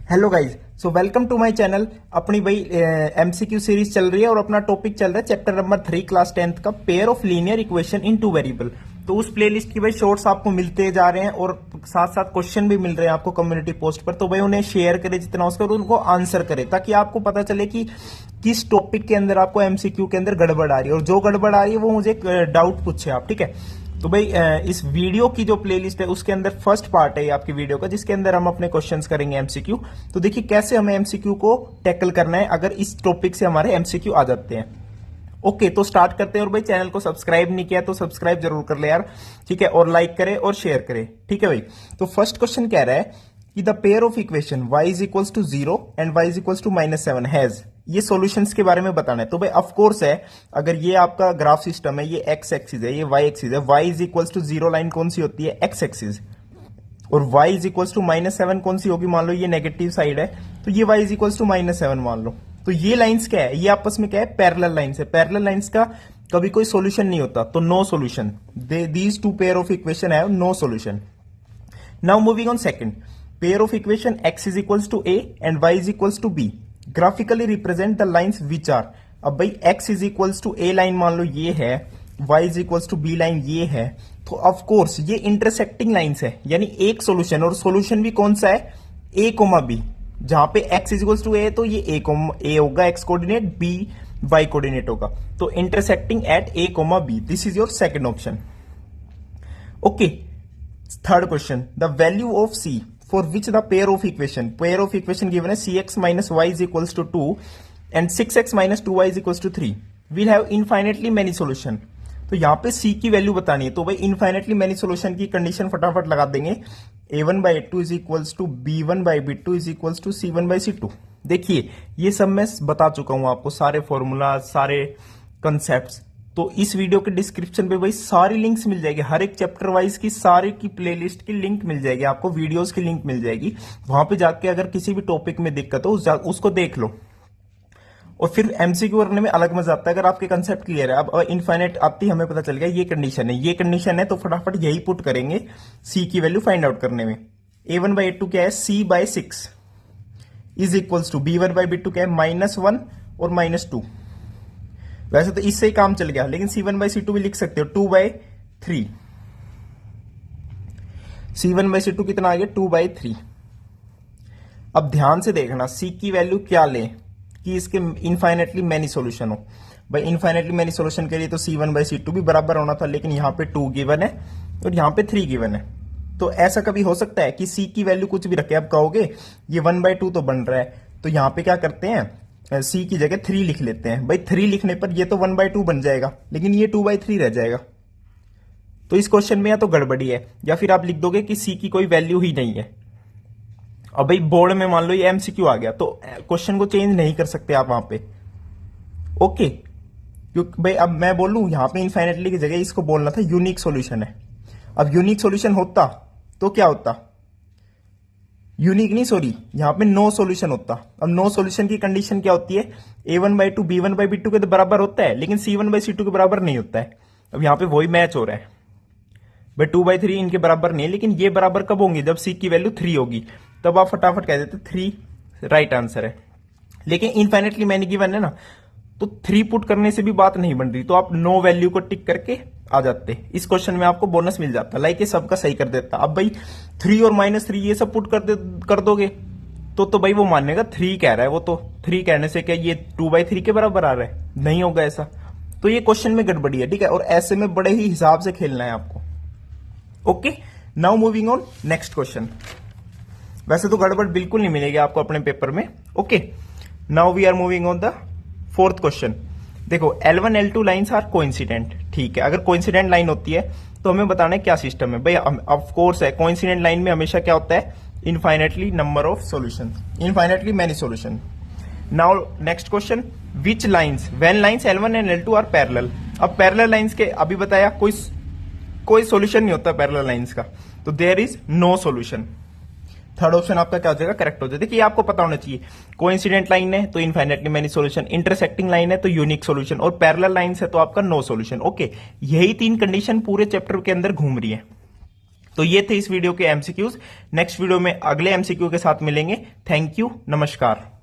Hello guys, so welcome to my channel. अपनी भाई MCQ series चल रही है और अपना टॉपिक चल रहा है चैप्टर नंबर 3 क्लास 10th का pair of linear equation in two variable. तो उस प्लेलिस्ट की भाई शॉर्ट्स आपको मिलते जा रहे हैं और साथ साथ क्वेश्चन भी मिल रहे हैं आपको कम्युनिटी पोस्ट पर। तो भाई उन्हें शेयर करें जितना हो सके और उनको आंसर करें ताकि आपको पता चले कि किस टॉपिक के अंदर आपको एमसीक्यू के अंदर गड़बड़ आ रही है, और जो गड़बड़ आ रही है वो मुझे डाउट पूछे आप, ठीक है। तो भाई इस वीडियो की जो प्लेलिस्ट है उसके अंदर फर्स्ट पार्ट है आपकी वीडियो का, जिसके अंदर हम अपने क्वेश्चंस करेंगे एमसीक्यू। तो देखिए कैसे हमें एमसीक्यू को टैकल करना है अगर इस टॉपिक से हमारे एमसीक्यू आ जाते हैं। ओके, तो स्टार्ट करते हैं। और भाई चैनल को सब्सक्राइब नहीं किया तो सब्सक्राइब जरूर कर ले यार, ठीक है, और लाइक करे और शेयर करे, ठीक है भाई। तो फर्स्ट क्वेश्चन कह रहा है कि the pair of equation y is equals to 0 and y is equals to -7 has, ये सॉल्यूशंस के बारे में बताना है। तो भाई ऑफ कोर्स है, अगर ये आपका ग्राफ सिस्टम है, ये एक्स एक्सिस है, ये वाई एक्सिस है, y is equals to 0 line कौन सी होती है, एक्स एक्सिस, और y इज इक्वल्स टू -7 कौन सी होगी, मान लो ये नेगेटिव साइड है तो ये y इज इक्वल्स टू -7 मान लो। तो ये लाइंस क्या है, ये आपस में क्या है, पैरेलल लाइंस है। पैरेलल लाइंस का कभी कोई सॉल्यूशन नहीं होता, तो no solution. These two pair of equation have no solution. Now moving on second, pair of equation x is equals to a and y is equals to b graphically represent the lines which are। अब भाई x is equals to a line मान लो ये है, y is equals to b line ये है, तो of course ये intersecting lines है, यानी एक सॉल्यूशन, और सॉल्यूशन भी कौन सा है, a कोमा b। जहां पे x is equals to a तो ये a होगा x coordinate, b y coordinate होगा, तो intersecting at a comma b, this is your second option. Okay, third question, the value of c for which the pair of equation given as cx minus y is equals to 2 and 6x minus 2y is equals to 3 will have infinitely many solution। तो यहां पे c की value बतानी है, तो भाई infinitely many solution की condition फटाफट लगा देंगे। a1 by a2 is equals to b1 by b2 is equals to c1 by c2। देखिए ये सब मैं बता चुका हूं आपको, सारे फॉर्मूला, सारे कंसेप्ट। तो इस वीडियो के डिस्क्रिप्शन पे भाई सारी लिंक्स मिल जाएगी, हर एक चैप्टर वाइज की सारी की प्लेलिस्ट की लिंक मिल जाएगी आपको, वीडियोस की लिंक मिल जाएगी। वहां पे जाके अगर किसी भी टॉपिक में दिक्कत हो उसको देख लो, और फिर एमसीक्यू करने में अलग मजा आता है अगर आपके कंसेप्ट क्लियर है। अब इनफाइनाइट आती हमें पता चल गया ये कंडीशन है, ये कंडीशन है, तो फटाफट यही पुट करेंगे सी की वैल्यू फाइंड आउट करने में। a1 by a2 क्या है, c by 6 is equals to b1 by b2 क्या है, -1 और -2। वैसे तो इससे ही काम चल गया, लेकिन c1 by c2 भी लिख सकते हो, 2 by 3। c1 by c2 कितना आ गया, 2 by 3। अब ध्यान से देखना c की वैल्यू क्या लें कि इसके इनफाइनेटली मैनी सॉल्यूशन हो। भाई इनफाइनेटली मैनी सॉल्यूशन के लिए तो c1 by c2 भी बराबर होना था, लेकिन यहां पे 2 गिवन है और यहां पे 3 गिवन है। तो ऐसा कभी हो सकता है कि c की वैल्यू कुछ भी रखे। अब कहोगे ये 1 by 2 तो बन रहा है, तो यहां पे क्या करते हैं, c की जगह 3 लिख लेते हैं। भाई 3 लिखने पर ये तो 1 by 2 बन जाएगा, लेकिन ये 2 by 3 रह जाएगा। तो इस क्वेश्चन में या तो गड़बड़ी है, या फिर आप लिख दोगे कि c की कोई वैल्यू ही नहीं है। अब भाई बोर्ड में मान लो ये एमसीक्यू आ गया, तो क्वेश्चन को चेंज नहीं कर सकते आप वहां पे। ओके, क्योंकि भाई अब मैं बोलूं यहां पे इनफाइनेटली की जगह इसको बोलना था यूनिक सॉल्यूशन है। अब यूनिक सॉल्यूशन होता तो क्या होता, यूनिक नहीं सॉरी, यहां पे नो सॉल्यूशन होता। अब नो सॉल्यूशन की कंडीशन क्या होती है, a1 by 2 b1 by b2 के तो बराबर होता है, लेकिन c1 by c2 के बराबर नहीं होता है। अब यहां पे वही मैच हो रहा है, भाई 2 by 3 इनके बराबर नहीं है, लेकिन ये बराबर कब होंगे, जब c की वैल्यू 3 होगी, तब आप फटाफट कह देते 3 राइट आंसर है। लेकिन इनफाइनेटली मैंने गिवन है ना, तो 3 पुट करने से भी बात नहीं बन रही, तो आप नो वैल्यू को टिक करके आ जाते। इस क्वेश्चन में आपको बोनस मिल जाता, लाइक ये सबका सही कर देता। अब भाई 3 और -3 ये सब पुट कर दोगे तो भाई वो मानेगा 3 कह रहा है, वो तो 3 कहने से क्या ये 2 by 3 के बराबर आ रहा है, नहीं होगा ऐसा। तो ये क्वेश्चन में गड़बड़ी है, ठीक है, और ऐसे में बड़े ही हिसाब से खेलना है आपको। Okay, now moving on next question. वैसे तो गड़बड़ बिल्कुल नहीं मिलेगी आपको अपने पेपर में। Okay, now we are moving on the fourth question. देखो L1 L2 lines are coincident, ठीक है। अगर कोइंसिडेंट लाइन होती है तो हमें बताना है क्या सिस्टम है। भाई ऑफ कोर्स है, कोइंसिडेंट लाइन में हमेशा क्या होता है, infinitely number of solution, infinitely many solution. Now next question, which lines when lines L1 and L2 are parallel. अब पैरेलल लाइंस के अभी बताया कोई सॉल्यूशन नहीं होता पैरेलल लाइंस का, तो there is no solution. Third option आपका क्या हो जाएगा, करेक्ट हो जाएगा। देखिए आपको पता होना चाहिए, कोइंसिडेंट लाइन है तो infinitely many solution, intersecting line है तो यूनिक सॉल्यूशन, और पैरेलल लाइन है तो आपका नो सॉल्यूशन। ओके, यही 3 कंडीशन पूरे चैप्टर के अंदर घूम रही है। तो ये थे इस वीडियो के एमसीक्यूज। नेक्स्ट वीडियो में अगले एमसीक्यू के साथ मिलेंगे। थैंक यू, नमस्कार।